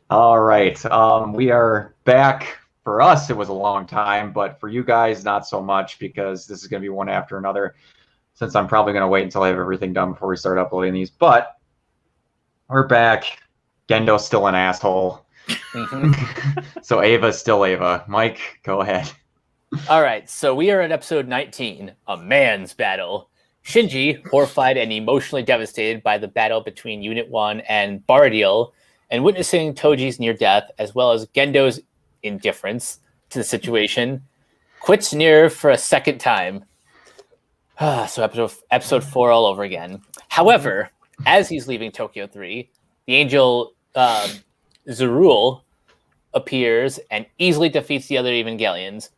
All right. We are back. For us, it was a long time, but for you guys, not so much because this is going to be one after another. Since I'm probably going to wait until I have everything done before we start uploading these. But we're back. Gendo's still an asshole. So Ava's still Ava. Mike, go ahead. All right, so we are at episode 19, A Man's Battle. Shinji, horrified and emotionally devastated by the battle between Unit 1 and Baradiel, and witnessing Toji's near death, as well as Gendo's indifference to the situation, quits NieR for a second time. So episode 4 all over again. However, as he's leaving Tokyo 3, the angel Zerul appears and easily defeats the other Evangelions.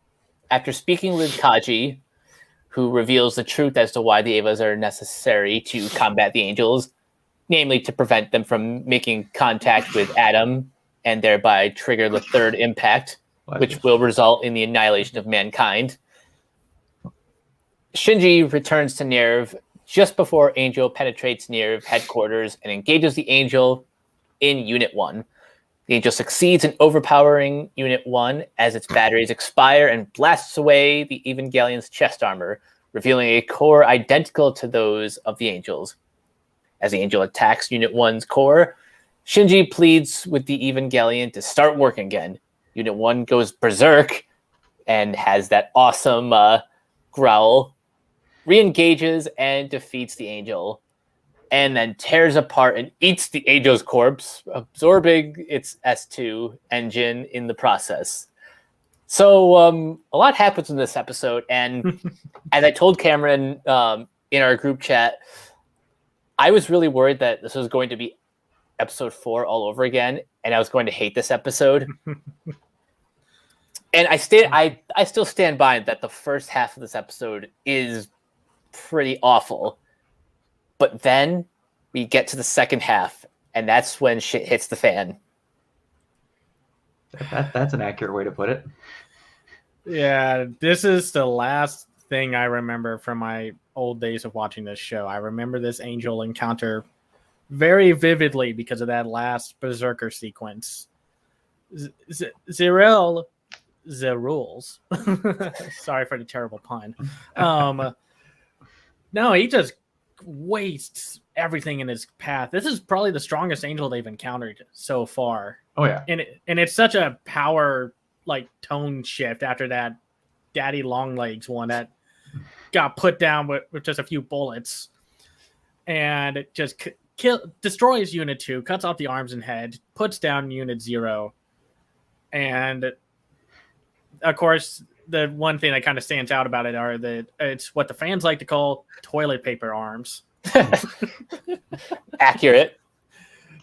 After speaking with Kaji, who reveals the truth as to why the Avas are necessary to combat the angels, namely to prevent them from making contact with Adam and thereby trigger the third impact, which will result in the annihilation of mankind. Shinji returns to NieR just before Angel penetrates NieR headquarters and engages the Angel in Unit 1. The Angel succeeds in overpowering Unit 1 as its batteries expire and blasts away the Evangelion's chest armor, revealing a core identical to those of the Angels. As the Angel attacks Unit 1's core, Shinji pleads with the Evangelion to start working again. Unit 1 goes berserk and has that awesome growl, re-engages and defeats the Angel, and then tears apart and eats the Angel's corpse, absorbing its S2 engine in the process. So a lot happens in this episode, and as I told Cameron in our group chat, I was really worried that this was going to be episode 4 all over again, and I was going to hate this episode. And I still stand by that the first half of this episode is pretty awful. But then we get to the second half, and that's when shit hits the fan. That's an accurate way to put it. Yeah, this is the last thing I remember from my old days of watching this show. I remember this Angel encounter very vividly because of that last Berserker sequence. Zerul. Sorry for the terrible pun. No, he just wastes everything in his path. This is probably the strongest Angel they've encountered so far. Oh yeah, and it's such a power tone shift after that Daddy Longlegs one that got put down with just a few bullets, and it just destroys Unit 2, cuts off the arms and head, puts down Unit 0, and of course the one thing that kind of stands out about it are that it's what the fans like to call toilet paper arms. Accurate.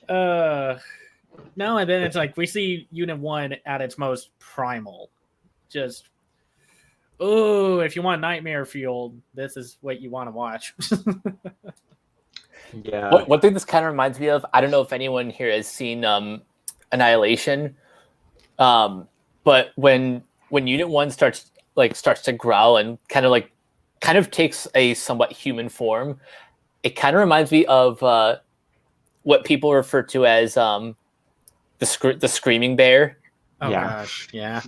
No, and then it's like we see Unit 1 at its most primal. Just, if you want nightmare fueled, this is what you want to watch. Yeah. One thing this kind of reminds me of, I don't know if anyone here has seen Annihilation, but when Unit 1 starts to growl and kind of takes a somewhat human form, it kind of reminds me of what people refer to as the screaming bear. Oh yeah. Gosh, yeah.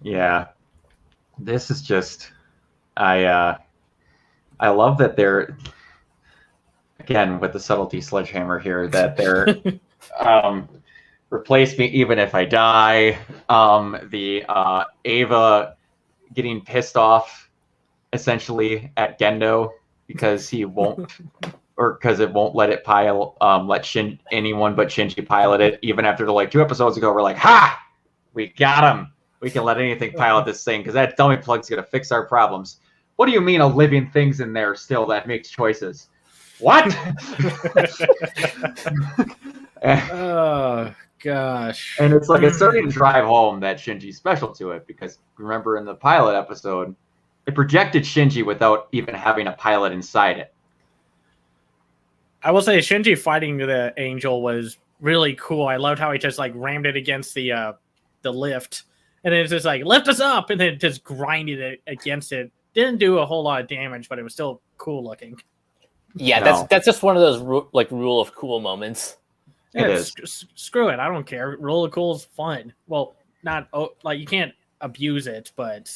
Yeah. This is just I love that they're, again with the subtlety sledgehammer here, that they're replace me even if I die. The Ava getting pissed off essentially at Gendo because he won't, or because it won't let it let anyone but Shinji pilot it. Even after 2 episodes ago, we're like, ha! We got him. We can let anything pilot this thing because that dummy plug's gonna fix our problems. What do you mean a living thing's in there still that makes choices? What? Oh gosh. And it's starting to drive home that Shinji's special to it, because remember in the pilot episode, it projected Shinji without even having a pilot inside it. I will say Shinji fighting the Angel was really cool. I loved how he just rammed it against the lift, and then it's just lift us up, and then just grinded it against it. Didn't do a whole lot of damage, but it was still cool looking. Yeah, No. that's just one of those rule of cool moments. Yeah, It is. Screw it. I don't care. Roll of Cool is fun. Well, not like you can't abuse it, but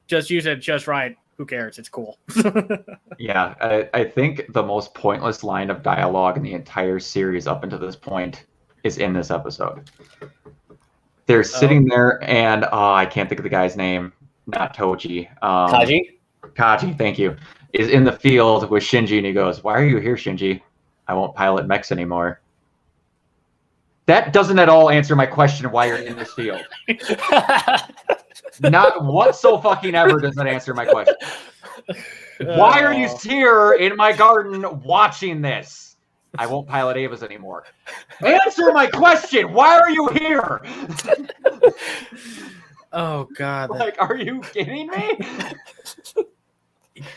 just use it just right. Who cares? It's cool. Yeah, I think the most pointless line of dialogue in the entire series up until this point is in this episode. They're sitting there, and I can't think of the guy's name. Not Toji. Kaji? Kaji, thank you. Is in the field with Shinji, and he goes, "Why are you here, Shinji? I won't pilot mechs anymore." That doesn't at all answer my question of why you're in this field. Not whatsoever does that answer my question. Why are you here in my garden watching this? I won't pilot Avas anymore. Answer my question. Why are you here? Oh God! Like, are you kidding me?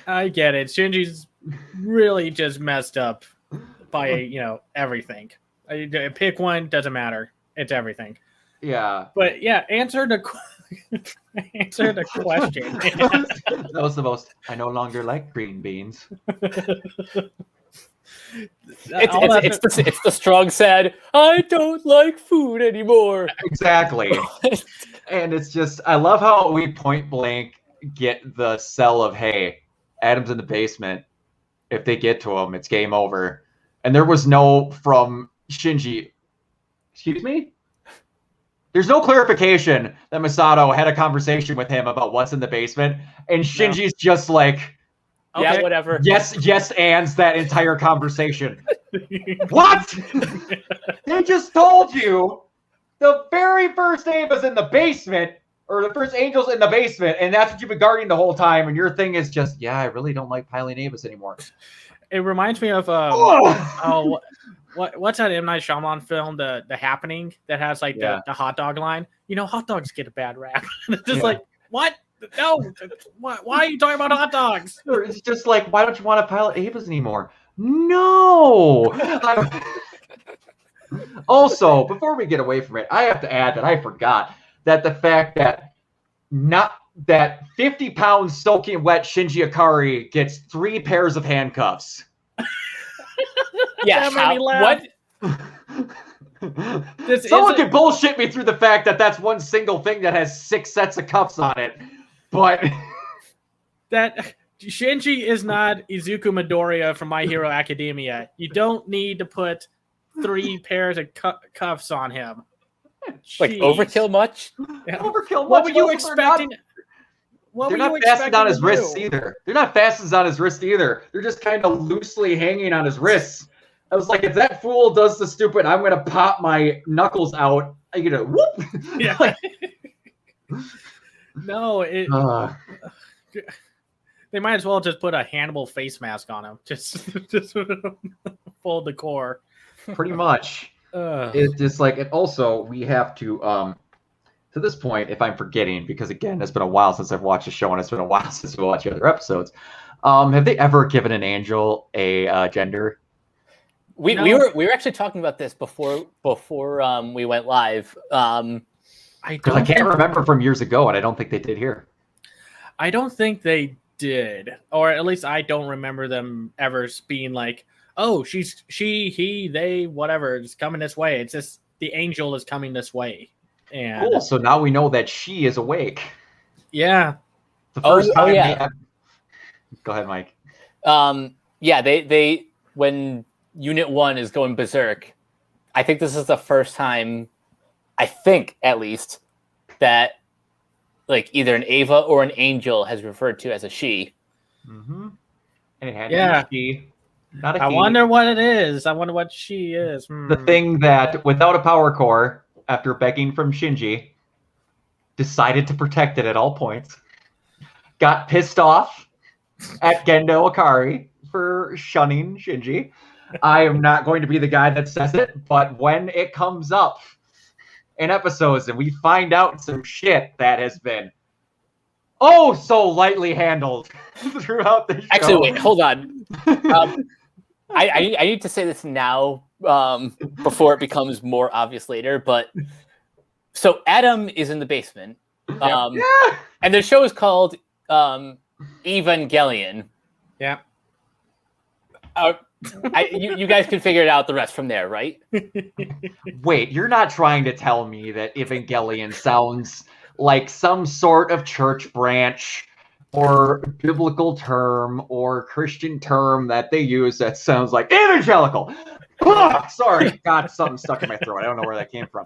I get it. Shinji's really just messed up by everything. Pick one, doesn't matter. It's everything. Yeah. But yeah, answer the question. That was the most. I no longer like green beans. It's the strong said, I don't like food anymore. Exactly. And it's just, I love how we point blank get the sell of, hey, Adam's in the basement. If they get to him, it's game over. And there was no from Shinji. Excuse me? There's no clarification that Masato had a conversation with him about what's in the basement. And Shinji's just like, yeah, okay. whatever. Yes, ands that entire conversation. What? They just told you the very first Ava's in the basement, or the first Angel's in the basement, and that's what you've been guarding the whole time, and your thing is just, yeah, I really don't like piloting Ava's anymore. It reminds me of what's that M. Night Shyamalan film, The Happening, that has like the hot dog line? Hot dogs get a bad rap. It's just like, what? No, why are you talking about hot dogs? It's just like, why don't you want to pilot Ava's anymore? No. Also, before we get away from it, I have to add that I forgot that the fact that 50-pound soaking wet Shinji Ikari gets 3 pairs of handcuffs. Yeah, that made me laugh. What? Someone could bullshit me through the fact that that's one single thing that has 6 sets of cuffs on it, but that Shinji is not Izuku Midoriya from My Hero Academia. You don't need to put 3 pairs of cuffs on him. Like overkill much? Yeah. Overkill. What were you expecting? They're not fastened on his wrists either. They're not fastened on his wrist either. They're just kind of loosely hanging on his wrists. I was like, if that fool does the stupid, I'm gonna pop my knuckles out. I get a whoop. Yeah. No, they might as well just put a Hannibal face mask on him. Just full decor. Pretty much. It's just like, and also we have to this point, if I'm forgetting, because again, it's been a while since I've watched the show and it's been a while since we watched the other episodes. Have they ever given an angel a gender? We were actually talking about this before we went live. I can't remember from years ago, and I don't think they did here. I don't think they did, or at least I don't remember them ever being like, "Oh, she, he, they, whatever is coming this way." It's just the angel is coming this way. And cool. So now we know that she is awake. Yeah. The first time. Yeah. Go ahead, Mike. Yeah. They when Unit 1 is going berserk, I think this is the first time, I think at least, that like either an Ava or an angel has referred to as a she. Mm-hmm. And it had to be she, not a he. I wonder what it is. I wonder what she is. The thing that, without a power core, after begging from Shinji, decided to protect it at all points, got pissed off at Gendo Ikari for shunning Shinji. I am not going to be the guy that says it, but when it comes up in episodes and we find out some shit that has been so lightly handled throughout the show. Actually, wait, hold on. I need to say this now before it becomes more obvious later, but so Adam is in the basement. And the show is called Evangelion. Yeah. You guys can figure it out the rest from there, right? Wait, you're not trying to tell me that Evangelion sounds like some sort of church branch or biblical term or Christian term that they use that sounds like evangelical? Sorry, got something stuck in my throat. I don't know where that came from.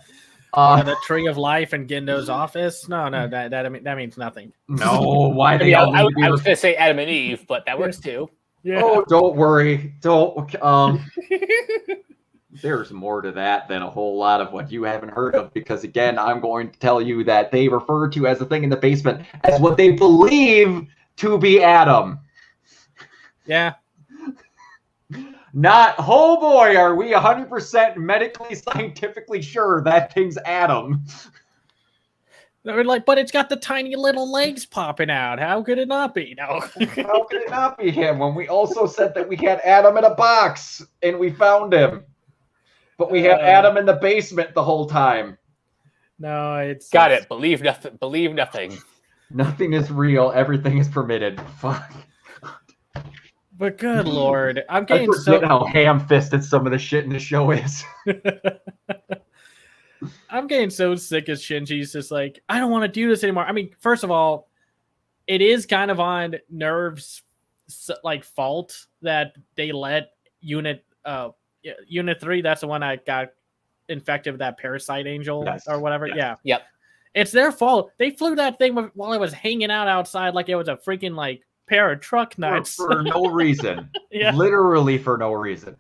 The tree of life in Gendo's office? No, that means nothing. No, why they I all need to be... was going to say Adam and Eve, but that works too. Yeah. Oh, don't worry. Don't. There's more to that than a whole lot of what you haven't heard of, because again, I'm going to tell you that they refer to as the thing in the basement as what they believe to be Adam. Yeah. Not, oh boy, are we 100% medically, scientifically sure that thing's Adam. They're like, but it's got the tiny little legs popping out. How could it not be? No. How could it not be him when we also said that we had Adam in a box and we found him? But we had Adam in the basement the whole time. No, it's... Got it. Believe nothing. Believe nothing. Nothing is real. Everything is permitted. Fuck. But good lord. I'm I getting forget how ham-fisted some of the shit in the show is. I'm getting so sick of Shinji's just like, I don't want to do this anymore. I mean, first of all, it is kind of on Nerve's like fault that they let Unit 3, that's the one that got infected with that parasite angel or whatever. Yes. Yeah. Yep. It's their fault. They flew that thing while it was hanging out outside like it was a freaking like pair of truck nuts. For no reason. Yeah. Literally for no reason.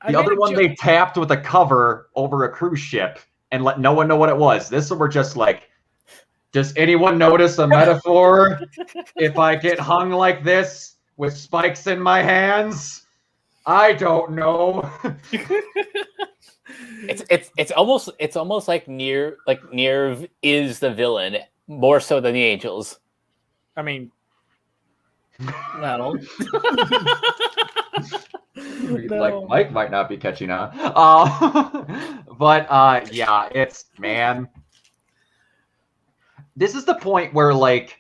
The other one they tapped with a cover over a cruise ship and let no one know what it was. This one we're just like, does anyone notice a metaphor? If I get hung like this with spikes in my hands? I don't know. It's almost like Nerve is the villain more so than the angels. I mean, well, like Mike might not be catching on. But yeah, it's, man. This is the point where like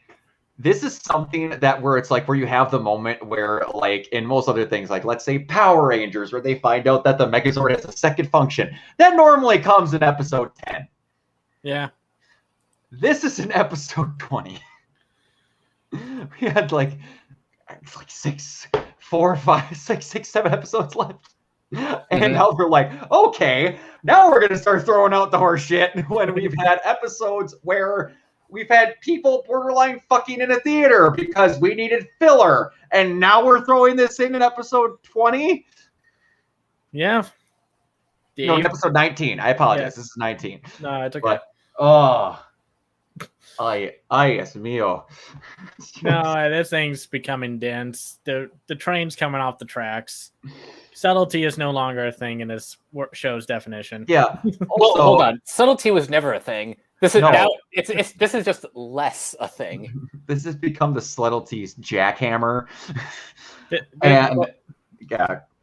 this is something that where it's like where you have the moment where like in most other things, like let's say Power Rangers, where they find out that the Megazord has a second function. That normally comes in episode 10. Yeah. This is in episode 20. We had like 6, 4, 5, 6, 7 episodes left. And now we're like, okay, now we're going to start throwing out the horse shit when we've had episodes where we've had people borderline fucking in a theater because we needed filler. And now we're throwing this in episode 20? Yeah. No, in episode 19. I apologize. Yes. This is 19. No, it's okay. But, oh, ay, es mío. No, this thing's becoming dense. The train's coming off the tracks. Subtlety is no longer a thing in this show's definition. Yeah. Well, hold on. Subtlety was never a thing. This is now. This is just less a thing. This has become the subtlety's jackhammer. Yeah,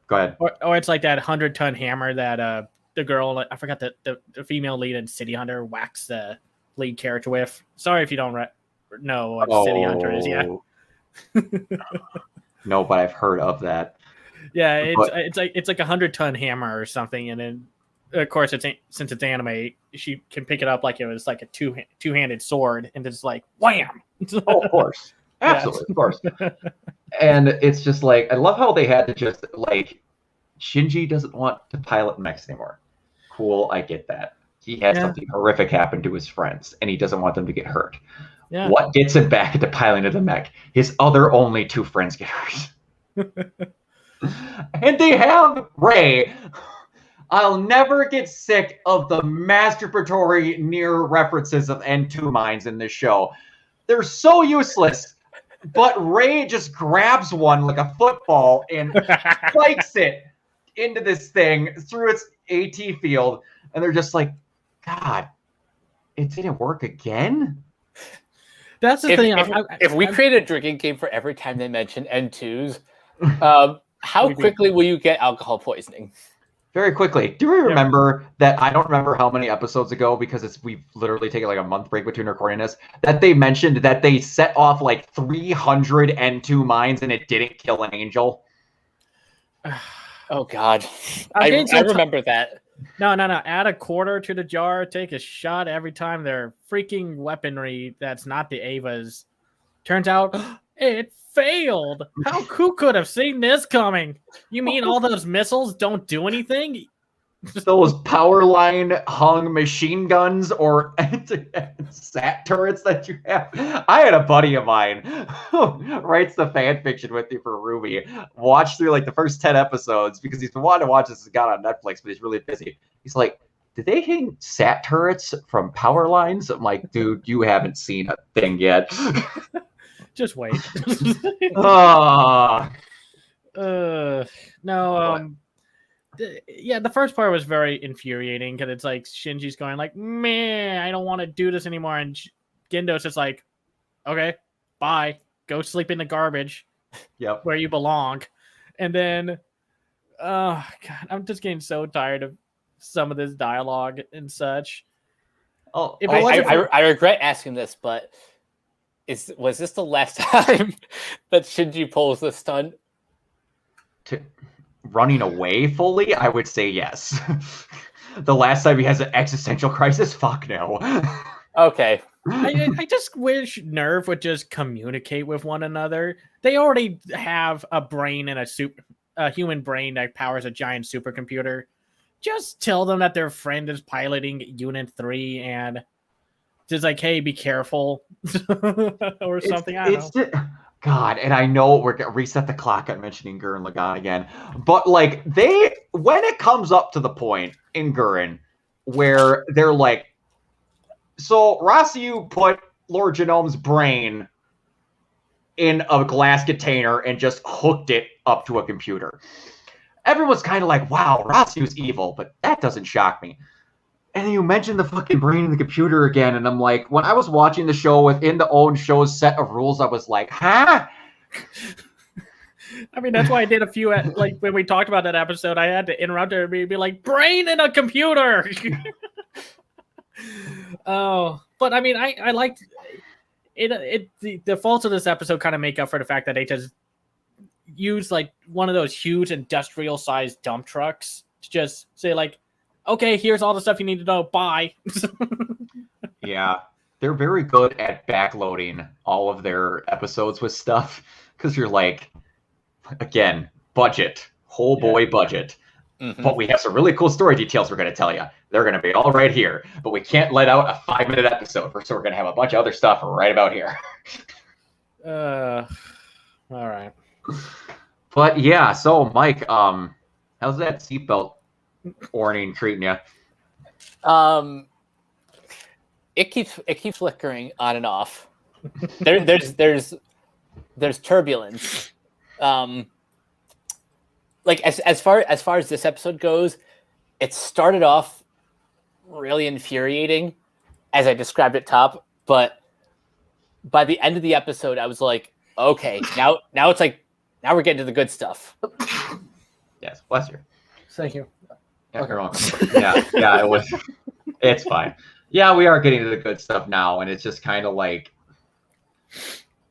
go ahead. Or it's like that 100-ton hammer that the girl, I forgot the female lead in City Hunter whacks the lead character with. Sorry if you don't know what City Hunter is. Yeah. No, but I've heard of that. Yeah, it's like a 100-ton hammer or something, and then of course since it's anime, she can pick it up like it was like a two-handed sword, and it's like wham. Oh, of course, absolutely, of course. And it's just like I love how they had to just like Shinji doesn't want to pilot mechs anymore. Cool, I get that. He had something horrific happen to his friends, and he doesn't want them to get hurt. Yeah. What gets him back into piloting of the mech? His other only 2 friends get hurt. And they have Ray. I'll never get sick of the masturbatory near references of N2 mines in this show. They're so useless, but Ray just grabs one like a football and spikes it into this thing through its AT field, and they're just like, God, it didn't work again? That's the thing. If we create a drinking game for every time they mention N2s, how quickly will you get alcohol poisoning? Very quickly. Do we remember that? I don't remember how many episodes ago, because we've literally taken like a month break between recording this, that they mentioned that they set off like 300 N2 mines and it didn't kill an angel. Oh God, I'm getting so remember that. No. Add a quarter to the jar. Take a shot every time their freaking weaponry that's not the Ava's. Turns out it failed. Who could have seen this coming? You mean all those missiles don't do anything? Those power line hung machine guns or sat turrets that you have. I had a buddy of mine who writes the fan fiction with me for Ruby. Watched through like the first 10 episodes because he's been wanting to watch this. It's got on Netflix, but he's really busy. He's like, did they hang sat turrets from power lines? I'm like, dude, you haven't seen a thing yet. Just wait. No. Yeah, the first part was very infuriating because it's like Shinji's going like, man, I don't want to do this anymore, and Gendo's just like, okay, bye, go sleep in the garbage, yep, where you belong. And then, oh God, I'm just getting so tired of some of this dialogue and such. I regret asking this, but was this the last time that Shinji pulls the stunt? Running away fully, I would say yes. The last time he has an existential crisis, fuck no. Okay. I just wish Nerve would just communicate with one another. They already have a brain and a human brain that powers a giant supercomputer. Just tell them that their friend is piloting Unit 3 and just like, hey, be careful or something. I don't know. God, and I know we're gonna reset the clock on mentioning Gurren Lagann again, but like when it comes up to the point in Gurren where they're like, so Rasu put Lord Genome's brain in a glass container and just hooked it up to a computer. Everyone's kind of like, wow, Rasu's evil, but that doesn't shock me. And then you mentioned the fucking brain in the computer again, and I'm like, when I was watching the show within the own show's set of rules, I was like, huh? I mean, that's why I did a few, like, when we talked about that episode, I had to interrupt her and be like, brain in a computer! Oh, but I mean, I liked it. The faults of this episode kind of make up for the fact that they just use, like, one of those huge industrial-sized dump trucks to just say, like, okay, here's all the stuff you need to know. Bye. Yeah, they're very good at backloading all of their episodes with stuff because you're like, again, budget, whole boy budget. Mm-hmm. But we have some really cool story details we're going to tell you. They're going to be all right here, but we can't let out a 5-minute episode, so we're going to have a bunch of other stuff right about here. All right. But yeah, so Mike, how's that seatbelt warning treating you? It keeps flickering on and off. There's turbulence. Like as far as this episode goes, it started off really infuriating, as I described at top. But by the end of the episode, I was like, okay, now it's like now we're getting to the good stuff. Yes, bless you. Thank you. Yeah, okay. You're welcome. Yeah, it was. It's fine. Yeah, we are getting to the good stuff now, and it's just kind of like.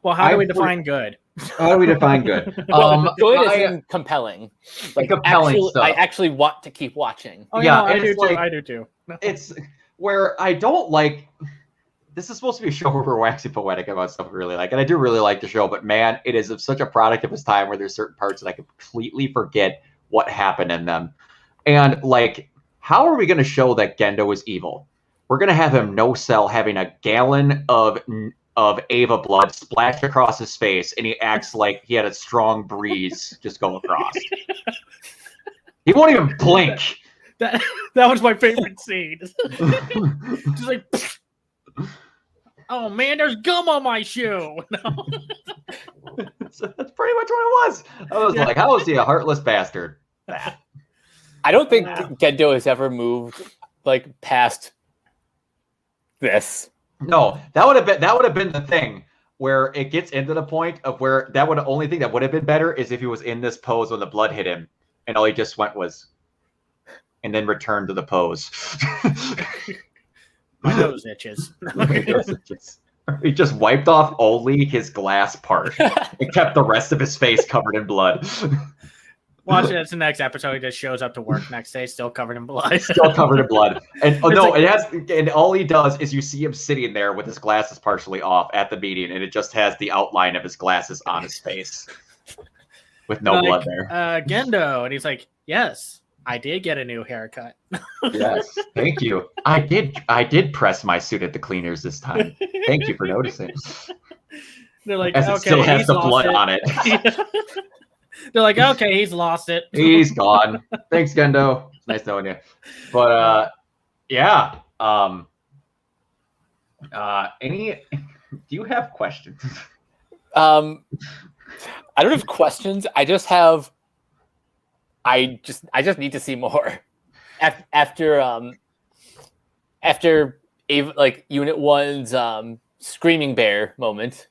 Well, how do we define good? How do we define good? Good is compelling. Like compelling stuff. I actually want to keep watching. Oh, yeah, I do too. I do too. It's where I don't like. This is supposed to be a show where we're waxing poetic about stuff we really like, and I do really like the show. But man, it is such a product of its time where there's certain parts that I completely forget what happened in them. And like, how are we going to show that Gendo is evil? We're going to have him no-sell having a gallon of Ava blood splashed across his face, and he acts like he had a strong breeze just go across. He won't even blink. That was my favorite scene. Just like, oh man, there's gum on my shoe. No. So that's pretty much what it was. I was like, how is he a heartless bastard? That. I don't think Gendo has ever moved like past this. No, that would have been the thing where it gets into the point of where the only thing that would have been better is if he was in this pose when the blood hit him, and all he just went was, and then returned to the pose. My nose itches. He just wiped off only his glass part and kept the rest of his face covered in blood. Watch it. It's the next episode. He just shows up to work next day, still covered in blood. Still covered in blood. And and all he does is you see him sitting there with his glasses partially off at the meeting, and it just has the outline of his glasses on his face with no blood there. Gendo, and he's like, "Yes, I did get a new haircut." Yes, thank you. I did press my suit at the cleaners this time. Thank you for noticing. They're like, As "Okay, it still has he's the lost blood it." on it. They're like, "Okay, he's lost it." He's gone. Thanks, Gendo. It's nice knowing you. But yeah. Do you have questions? I don't have questions. I just need to see more. After like Unit 1's screaming bear moment.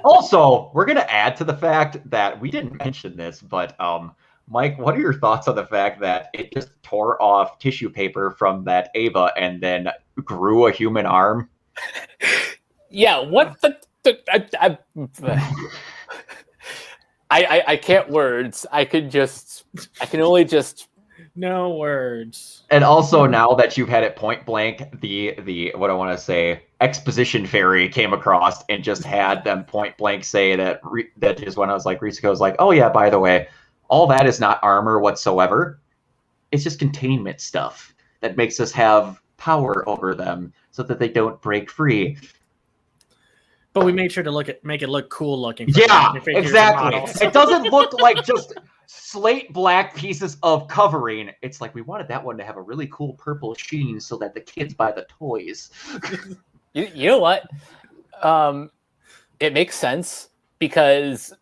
Also, we're going to add to the fact that we didn't mention this, but Mike, what are your thoughts on the fact that it just tore off tissue paper from that Ava and then grew a human arm? Yeah, what I can't words. I can only just No words. And also now that you've had it point blank, the what I want to say, exposition fairy came across and just had them point blank say that is when I was like, Risako was like, oh yeah, by the way, all that is not armor whatsoever. It's just containment stuff that makes us have power over them so that they don't break free. But we made sure to make it look cool looking. Yeah, figures and exactly. models. It doesn't look like just slate black pieces of covering. It's like we wanted that one to have a really cool purple sheen so that the kids buy the toys. You know what? It makes sense because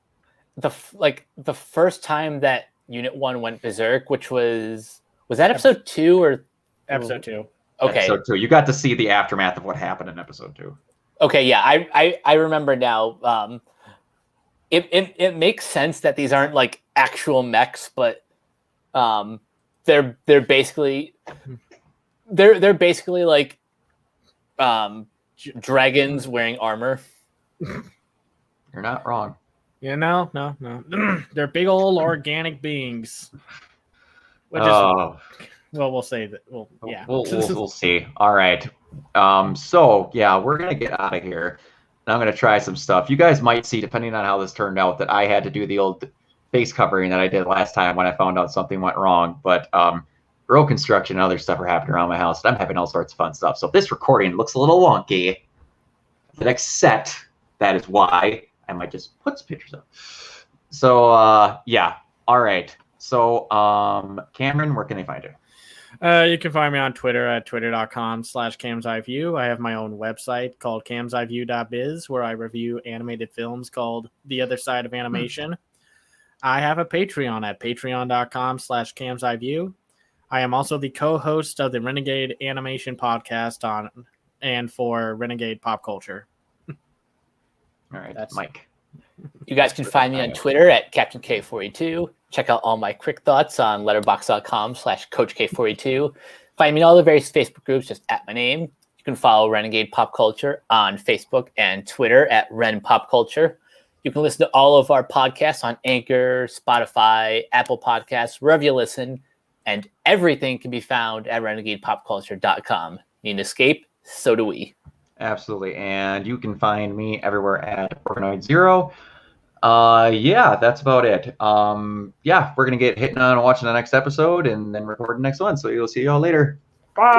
the first time that Unit 1 went berserk, which was that episode 2 or Episode 2? Okay. Episode 2. You got to see the aftermath of what happened in episode 2. Okay, yeah, I remember now. It makes sense that these aren't like actual mechs, but they're basically like dragons wearing armor. You're not wrong. Yeah, no. They're big old organic beings. Which we'll say that. Well, yeah. We'll see. All right. So yeah, we're gonna get out of here. And I'm gonna try some stuff. You guys might see, depending on how this turned out, that I had to do the old face covering that I did last time when I found out something went wrong. But road construction and other stuff are happening around my house, and I'm having all sorts of fun stuff. So if this recording looks a little wonky, the next set, that is why I might just put some pictures up. So yeah. All right. So Cameron, where can they find you? You can find me on Twitter at twitter.com/CamsEyeView. I have my own website called camseyeview.biz where I review animated films called The Other Side of Animation. I have a Patreon at patreon.com/CamsEyeView. I am also the co-host of the Renegade Animation Podcast and for Renegade Pop Culture. All right, that's Mike. You guys can find me on Twitter at Captain K42. Check out all my quick thoughts on letterboxd.com/CoachK42. Find me in all the various Facebook groups, just at my name. You can follow Renegade Pop Culture on Facebook and Twitter at Ren Pop Culture. You can listen to all of our podcasts on Anchor, Spotify, Apple Podcasts, wherever you listen. And everything can be found at renegadepopculture.com. Need an escape? So do we. Absolutely. And you can find me everywhere at Organoid Zero. Yeah, that's about it. Yeah, we're going to get hitting on watching the next episode and then record the next one. So you'll see y'all later. Bye.